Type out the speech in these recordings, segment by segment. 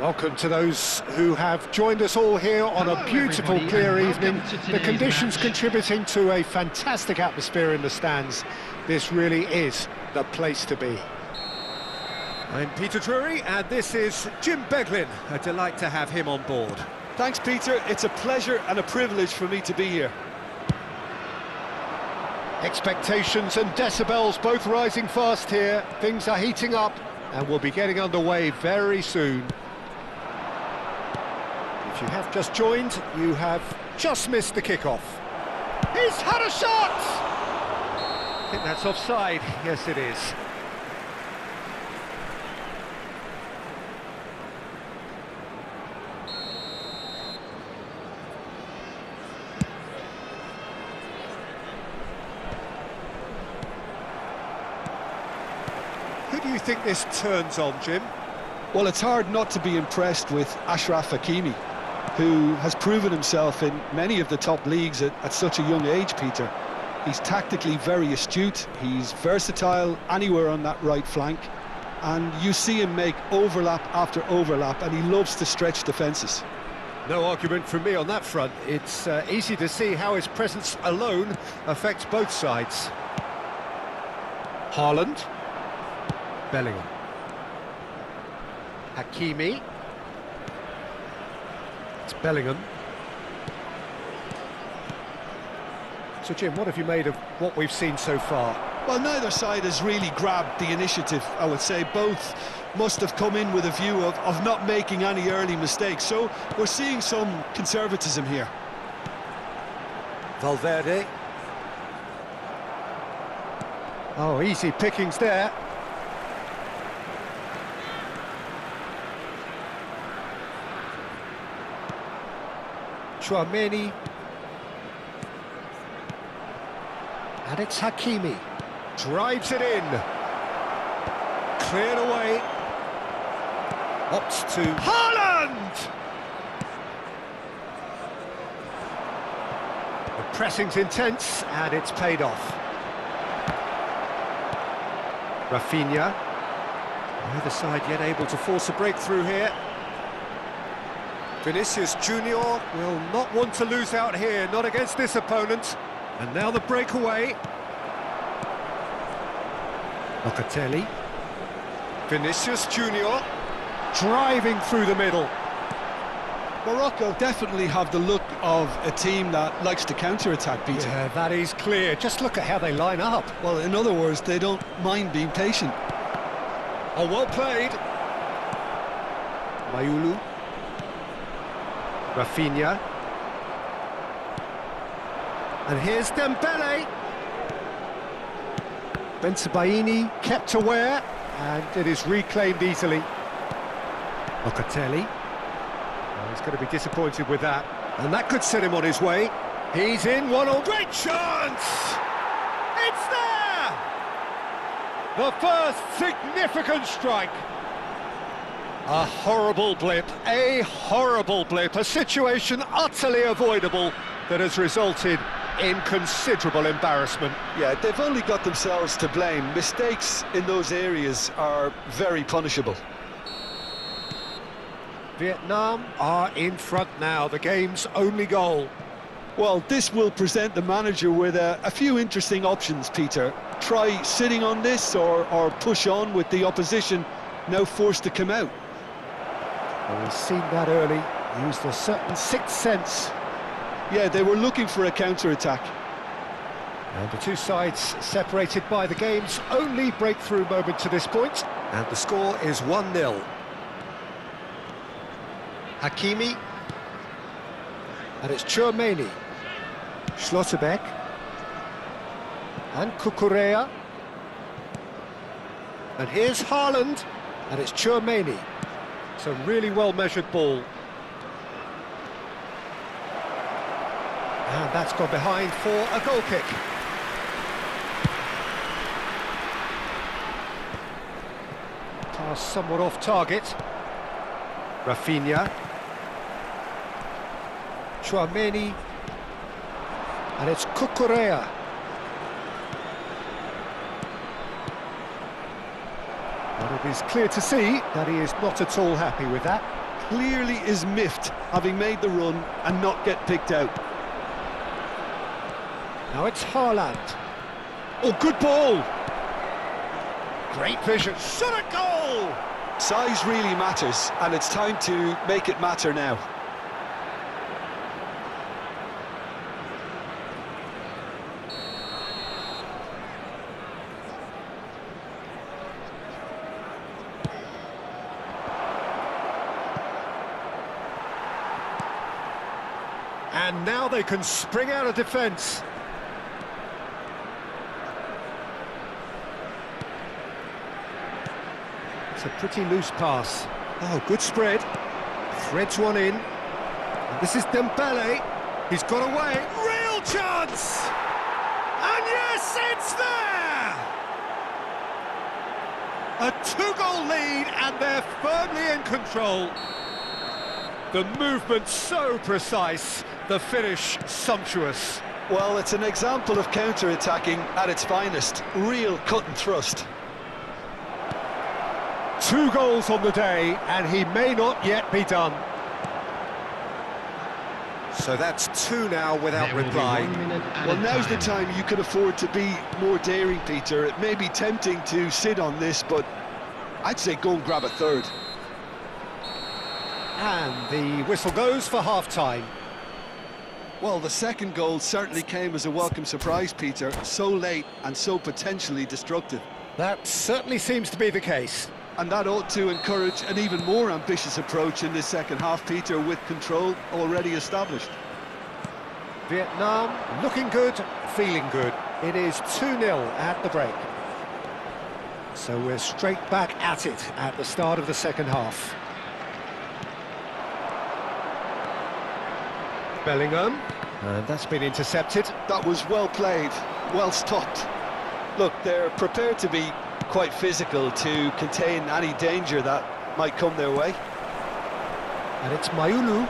Welcome to those who have joined us all here on a beautiful, clear evening. The conditions contributing to a fantastic atmosphere in the stands. This really is the place to be. I'm Peter Drury, and this is Jim Beglin. A delight to have him on board. Thanks, Peter. It's a pleasure and a privilege for me to be here. Expectations and decibels both rising fast here. Things are heating up, and we'll be getting underway very soon. If you have just joined, you have just missed the kickoff. He's had a shot! I think that's offside. Yes, it is. Who do you think this turns on, Jim? Well, it's hard not to be impressed with Achraf Hakimi, who has proven himself in many of the top leagues at such a young age, Peter. He's tactically very astute, he's versatile anywhere on that right flank, and you see him make overlap after overlap, and he loves to stretch defences. No argument from me on that front. It's easy to see how his presence alone affects both sides. Haaland. Bellingham. Hakimi. It's Bellingham. So, Jim, what have you made of what we've seen so far? Well, neither side has really grabbed the initiative, I would say. Both must have come in with a view of not making any early mistakes. So we're seeing some conservatism here. Valverde. Oh, easy pickings there. Chouameni. And it's Hakimi. Drives it in. Cleared away. Opts to Haaland! The pressing's intense, and it's paid off. Rafinha. Neither side yet able to force a breakthrough here. Vinicius Junior will not want to lose out here, not against this opponent. And now the breakaway. Locatelli. Vinicius Junior driving through the middle. Morocco definitely have the look of a team that likes to counter-attack, Peter. Yeah, that is clear. Just look at how they line up. Well, in other words, they don't mind being patient. Oh, well played. Mayulu. Rafinha. And here's Dembele. Bensebaini kept aware, and it is reclaimed easily. Locatelli. Oh, he's going to be disappointed with that. And that could set him on his way. He's in, 1-all. Great chance! It's there! The first significant strike. A horrible blip, a situation utterly avoidable that has resulted in considerable embarrassment. Yeah, they've only got themselves to blame. Mistakes in those areas are very punishable. Vietnam are in front now, the game's only goal. Well, this will present the manager with a few interesting options, Peter. Try sitting on this or push on with the opposition now forced to come out. Well, we've seen that early, used a certain sixth sense. Yeah, they were looking for a counter-attack. And the two sides separated by the game's only breakthrough moment to this point. And the score is 1-0. Hakimi. And it's Tchouaméni. Schlotterbeck. And Cucurella. And here's Haaland. And it's Tchouaméni. It's a really well-measured ball. And that's gone behind for a goal kick. Pass somewhat off target. Rafinha. Tchouaméni. And it's Cucurella. And it is clear to see that he is not at all happy with that. Clearly is miffed, having made the run and not get picked out. Now it's Haaland. Oh, good ball! Great vision, shot a goal! Size really matters, and it's time to make it matter now. And now they can spring out of defence. It's a pretty loose pass. Oh, good spread. Threads one in. And this is Dembele. He's got away. Real chance! And yes, it's there! A two-goal lead, and they're firmly in control. The movement so precise, the finish sumptuous. Well, it's an example of counter-attacking at its finest. Real cut and thrust. 2 goals on the day, and he may not yet be done. So that's 2 now without reply. Well, now's the time you can afford to be more daring, Peter. It may be tempting to sit on this, but I'd say go and grab a third. And the whistle goes for half-time. Well, the second goal certainly came as a welcome surprise, Peter. So late and so potentially destructive. That certainly seems to be the case. And that ought to encourage an even more ambitious approach in this second half, Peter, with control already established. Vietnam looking good, feeling good. It is 2-0 at the break. So we're straight back at it at the start of the second half. Bellingham, and that's been intercepted. That was well played, well stopped. Look, they're prepared to be quite physical to contain any danger that might come their way. And it's Mayulu,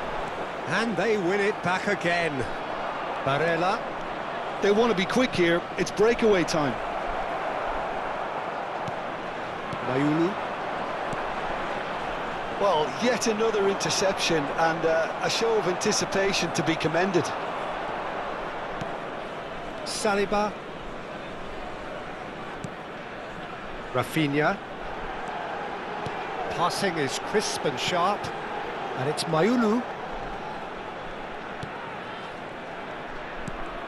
and they win it back again. Barella. They want to be quick here, it's breakaway time. Mayulu. Well, yet another interception and a show of anticipation to be commended. Saliba. Rafinha. Passing is crisp and sharp. And it's Mayulu.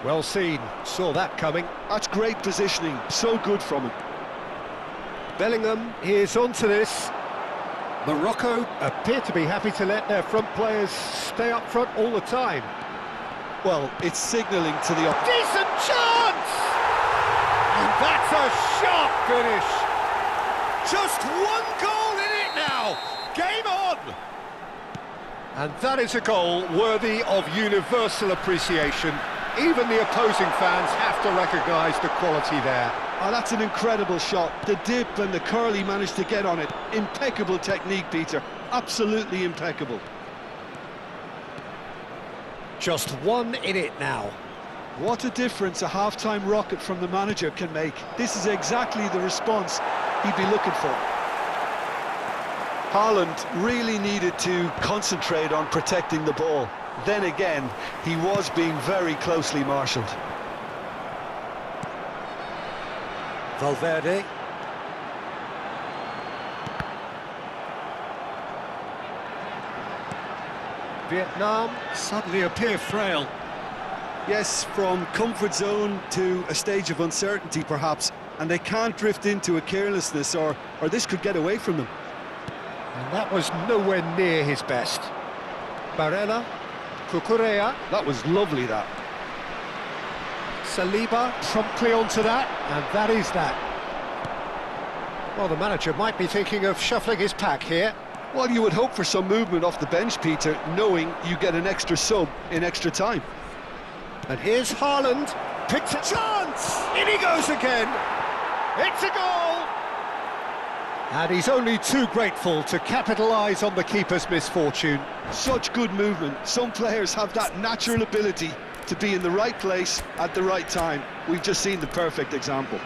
Well seen, saw that coming. That's great positioning, so good from him. Bellingham is onto this. Morocco appear to be happy to let their front players stay up front all the time. Well, it's signalling to the... Decent chance! And that's a sharp finish. Just one goal in it now. Game on! And that is a goal worthy of universal appreciation. Even the opposing fans have to recognise the quality there. Oh, that's an incredible shot. The dip and the curl he managed to get on it. Impeccable technique, Peter. Absolutely impeccable. Just one in it now. What a difference a half-time rocket from the manager can make. This is exactly the response he'd be looking for. Haaland really needed to concentrate on protecting the ball. Then again, he was being very closely marshalled. Valverde. Vietnam suddenly appear frail. Yes, from comfort zone to a stage of uncertainty perhaps, and they can't drift into a carelessness or this could get away from them. And that was nowhere near his best. Barella, Cucurella. That was lovely, that. Saliba promptly onto that, and that is that. Well, the manager might be thinking of shuffling his pack here. Well, you would hope for some movement off the bench, Peter, knowing you get an extra sub in extra time. And here's Haaland, picked a chance! In he goes again! It's a goal! And he's only too grateful to capitalise on the keeper's misfortune. Such good movement. Some players have that natural ability to be in the right place at the right time. We've just seen the perfect example.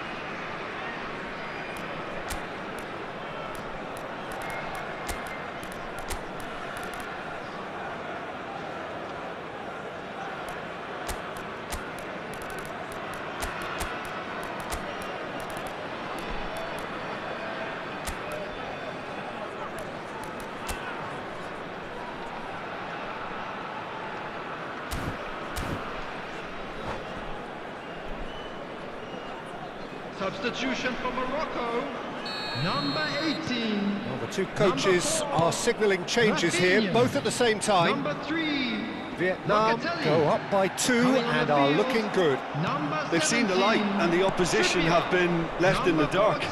Substitution for Morocco, number 18. Well, the two coaches are signalling changes here, both at the same time. Number 3. Vietnam go up by 2 and are looking good. They've seen the light and the opposition have been left in the dark.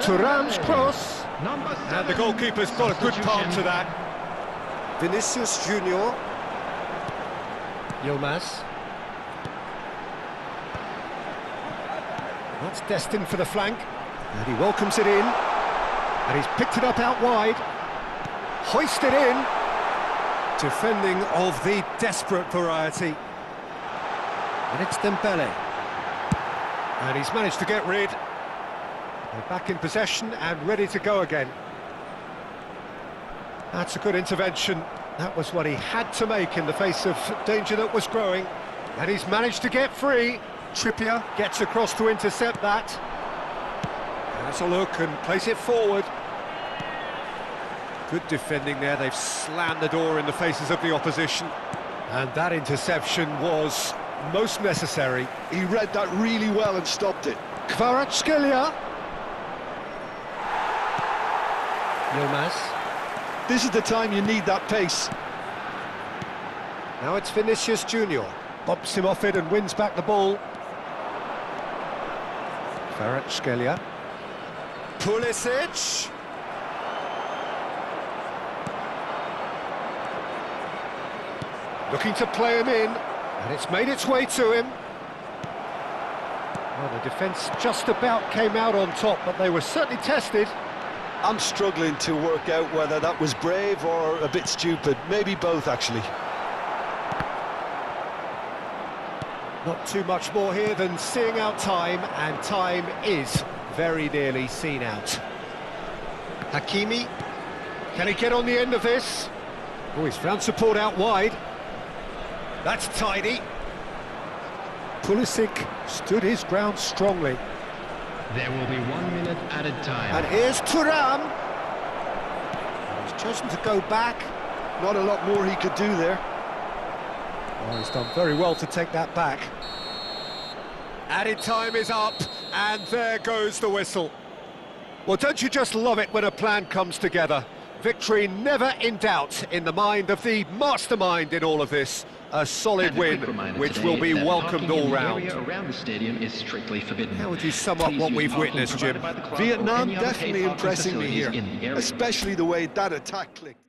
Thuram's cross. And the goalkeeper's got a good part to that. Vinicius Junior. Yilmaz. That's destined for the flank, and he welcomes it in, and he's picked it up out wide, hoisted in, defending of the desperate variety, and it's Dembele, and he's managed to get rid. They're back in possession and ready to go again. That's a good intervention. That was what he had to make in the face of danger that was growing, and he's managed to get free. Trippier gets across to intercept that. Has a look and plays it forward. Good defending there, they've slammed the door in the faces of the opposition. And that interception was most necessary. He read that really well and stopped it. Kvaratskhelia. Yilmaz. This is the time you need that pace. Now it's Vinicius Junior. Bumps him off it and wins back the ball. Kvaratskhelia. Pulisic. Looking to play him in, and it's made its way to him. Well, the defence just about came out on top, but they were certainly tested. I'm struggling to work out whether that was brave or a bit stupid. Maybe both, actually. Not too much more here than seeing out time, and time is very nearly seen out. Hakimi, can he get on the end of this? Oh, he's found support out wide. That's tidy. Pulisic stood his ground strongly. There will be 1 minute added time. And here's Thuram. He's chosen to go back. Not a lot more he could do there. Oh, he's done very well to take that back. Added time is up, and there goes the whistle. Well, don't you just love it when a plan comes together? Victory never in doubt in the mind of the mastermind in all of this. A solid win, which will be welcomed all round. Around the stadium is strictly forbidden. How would you sum up what we've witnessed, Jim? Vietnam definitely impressing me here, especially the way that attack clicked.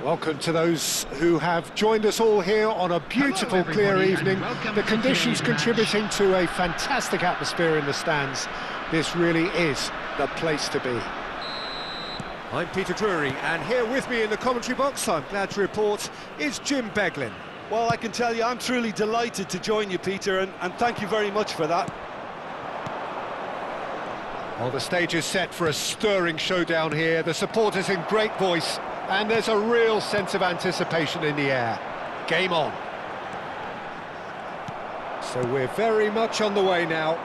Welcome to those who have joined us all here on a beautiful, clear evening. The conditions contributing to a fantastic atmosphere in the stands. This really is the place to be. I'm Peter Drury, and here with me in the commentary box, I'm glad to report, is Jim Beglin. Well, I can tell you, I'm truly delighted to join you, Peter, and thank you very much for that. Well, the stage is set for a stirring showdown here. The supporters in great voice, and there's a real sense of anticipation in the air. Game on. So we're very much on the way now.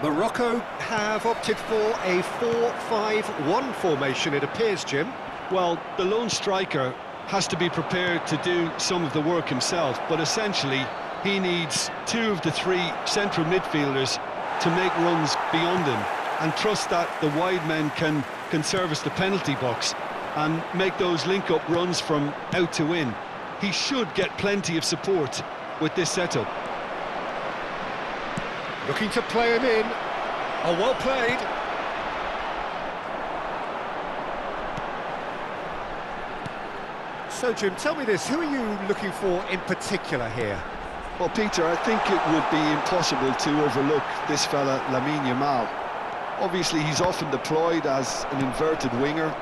Morocco have opted for a 4-5-1 formation, it appears, Jim. Well, the lone striker has to be prepared to do some of the work himself, but essentially he needs two of the three central midfielders to make runs beyond him and trust that the wide men can service the penalty box and make those link-up runs from out to in. He should get plenty of support with this setup. Looking to play him in. Oh, well played. So, Jim, tell me this, who are you looking for in particular here? Well, Peter, I think it would be impossible to overlook this fella, Lamine Yamal. Obviously, he's often deployed as an inverted winger,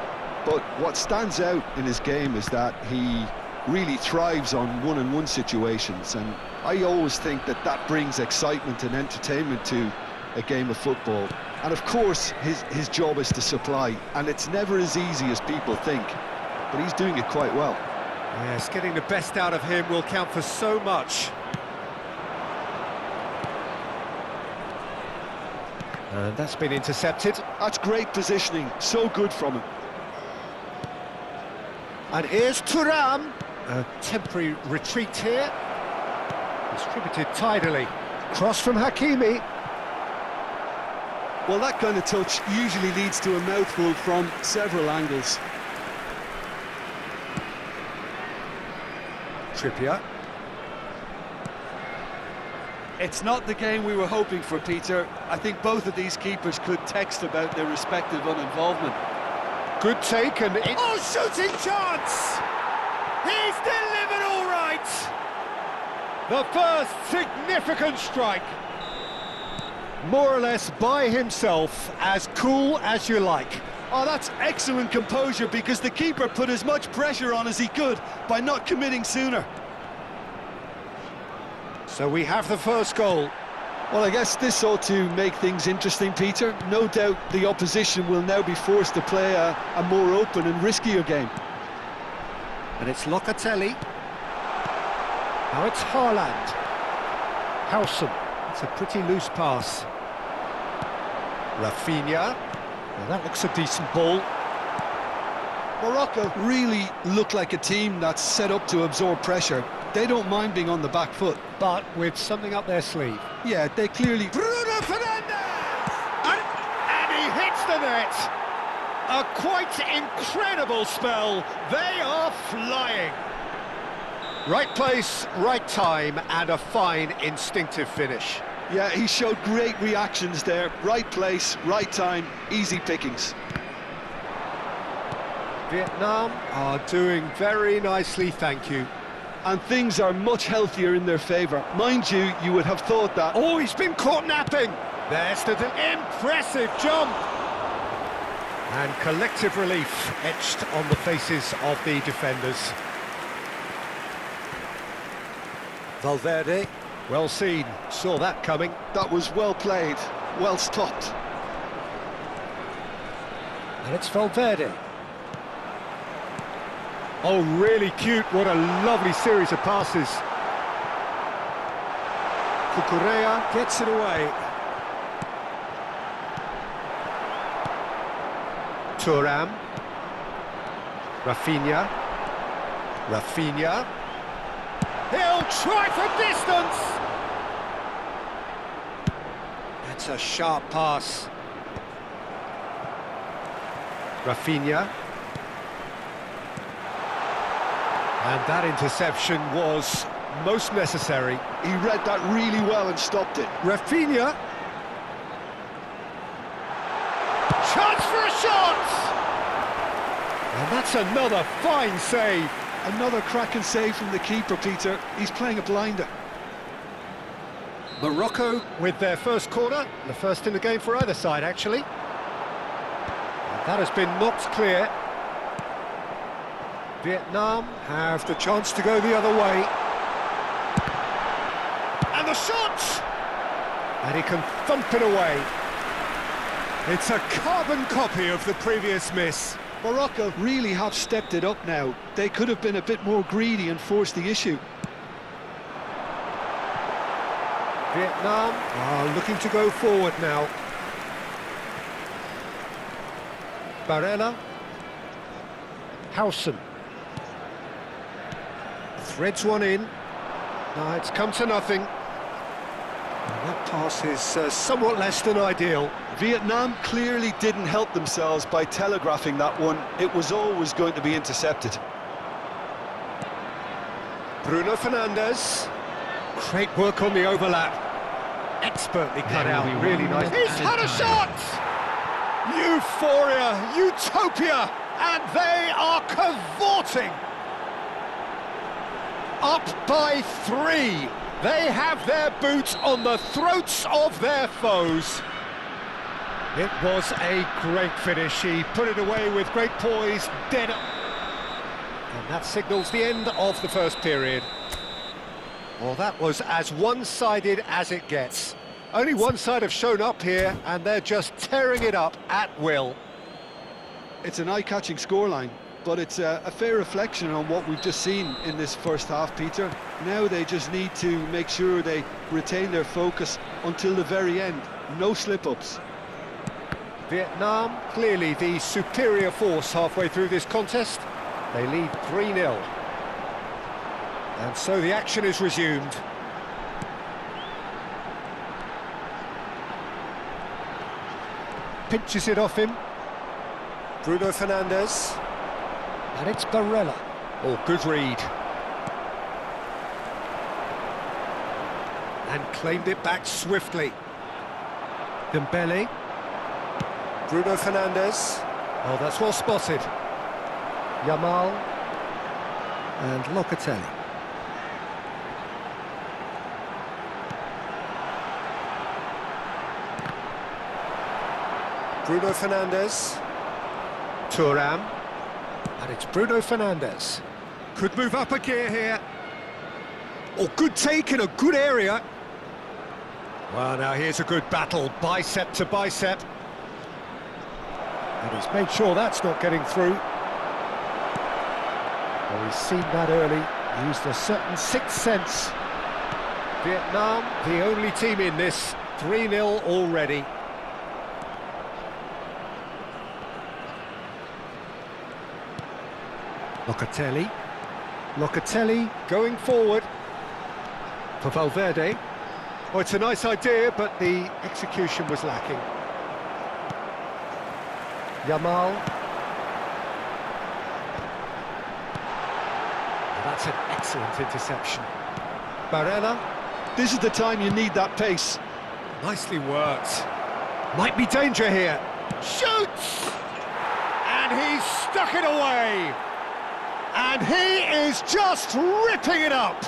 but what stands out in his game is that he really thrives on one-on-one situations, and I always think that that brings excitement and entertainment to a game of football. And of course, his job is to supply, and it's never as easy as people think, but he's doing it quite well. Yes, getting the best out of him will count for so much. And that's been intercepted. That's great positioning, so good from him. And here's Thuram. A temporary retreat here. Distributed tidily. Cross from Hakimi. Well, that kind of touch usually leads to a mouthful from several angles. Trippier. It's not the game we were hoping for, Peter. I think both of these keepers could text about their respective uninvolvement. Good take and... Oh, shooting chance! He's delivered all right! The first significant strike. More or less by himself, as cool as you like. Oh, that's excellent composure, because the keeper put as much pressure on as he could by not committing sooner. So we have the first goal. Well, I guess this ought to make things interesting, Peter. No doubt the opposition will now be forced to play a more open and riskier game. And it's Locatelli. Now it's Haaland. Howson. It's a pretty loose pass. Rafinha. Well, that looks a decent ball. Morocco really look like a team that's set up to absorb pressure. They don't mind being on the back foot. But with something up their sleeve. Yeah, they clearly... Bruno Fernandes! And he hits the net! A quite incredible spell. They are flying. Right place, right time, and a fine instinctive finish. Yeah, he showed great reactions there. Right place, right time, easy pickings. Vietnam are doing very nicely, thank you. And things are much healthier in their favour. Mind you, you would have thought that... Oh, he's been caught napping! There's the impressive jump! And collective relief etched on the faces of the defenders. Valverde, well seen, saw that coming. That was well played, well stopped. And it's Valverde. Oh, really cute, what a lovely series of passes. Cucurella gets it away. Thuram. Rafinha. Rafinha. He'll try for distance! That's a sharp pass. Rafinha. And that interception was most necessary. He read that really well and stopped it. Rafinha. Chance for a shot! And that's another fine save. Another cracking save from the keeper, Peter. He's playing a blinder. Morocco with their first corner, the first in the game for either side, actually. And that has been knocked clear. Vietnam have the chance to go the other way. And the shot! And he can thump it away. It's a carbon copy of the previous miss. Morocco really have stepped it up now. They could have been a bit more greedy and forced the issue. Vietnam are looking to go forward now. Barella. Howson. Threads one in. No, it's come to nothing. And that pass is somewhat less than ideal. Vietnam clearly didn't help themselves by telegraphing that one. It was always going to be intercepted. Bruno Fernandes. Great work on the overlap. Expertly cut out, really nice. He's had a shot! Euphoria, utopia, and they are cavorting. Up by 3. They have their boots on the throats of their foes. It was a great finish. He put it away with great poise, dead up. And that signals the end of the first period. Well, that was as one-sided as it gets. Only one side have shown up here, and they're just tearing it up at will. It's an eye-catching scoreline, but it's a fair reflection on what we've just seen in this first half, Peter. Now they just need to make sure they retain their focus until the very end. No slip-ups. Vietnam, clearly the superior force halfway through this contest. They lead 3-0. And so the action is resumed. Pinches it off him. Bruno Fernandes. And it's Barella. Oh, good read. And claimed it back swiftly. Dembele. Bruno Fernandes. Oh, that's well spotted. Yamal. And Locatelli. Bruno Fernandes. Thuram. And it's Bruno Fernandes. Could move up a gear here. Oh, good take in a good area. Well, now here's a good battle, bicep to bicep. And he's made sure that's not getting through. Well, he's seen that early, used a certain sixth sense. Vietnam, the only team in this, 3-0 already. Locatelli. Locatelli going forward for Valverde. Oh, it's a nice idea, but the execution was lacking. Yamal. Oh, that's an excellent interception. Barella. This is the time you need that pace. Nicely worked. Might be danger here. Shoots! And he's stuck it away. And he is just ripping it up.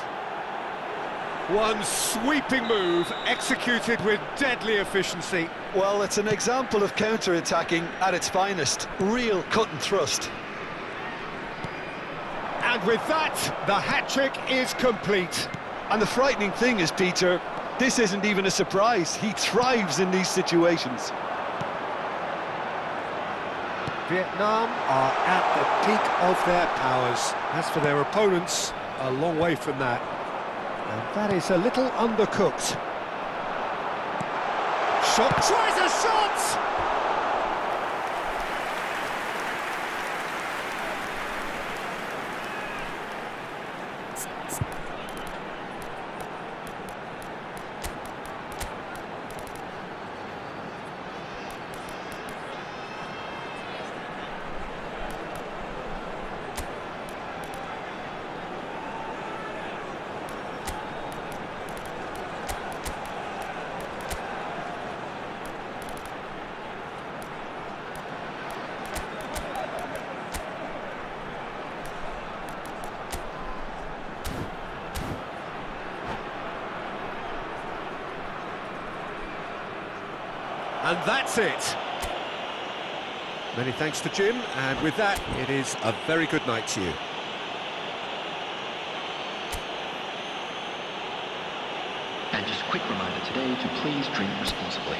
One sweeping move, executed with deadly efficiency. Well, it's an example of counter-attacking at its finest. Real cut and thrust. And with that, the hat-trick is complete. And the frightening thing is, Peter, this isn't even a surprise. He thrives in these situations. Vietnam are at the peak of their powers. As for their opponents, a long way from that. And that is a little undercooked. Shot, tries a shot! And that's it. Many thanks to Jim, and with that, it is a very good night to you. And just a quick reminder today to please drink responsibly.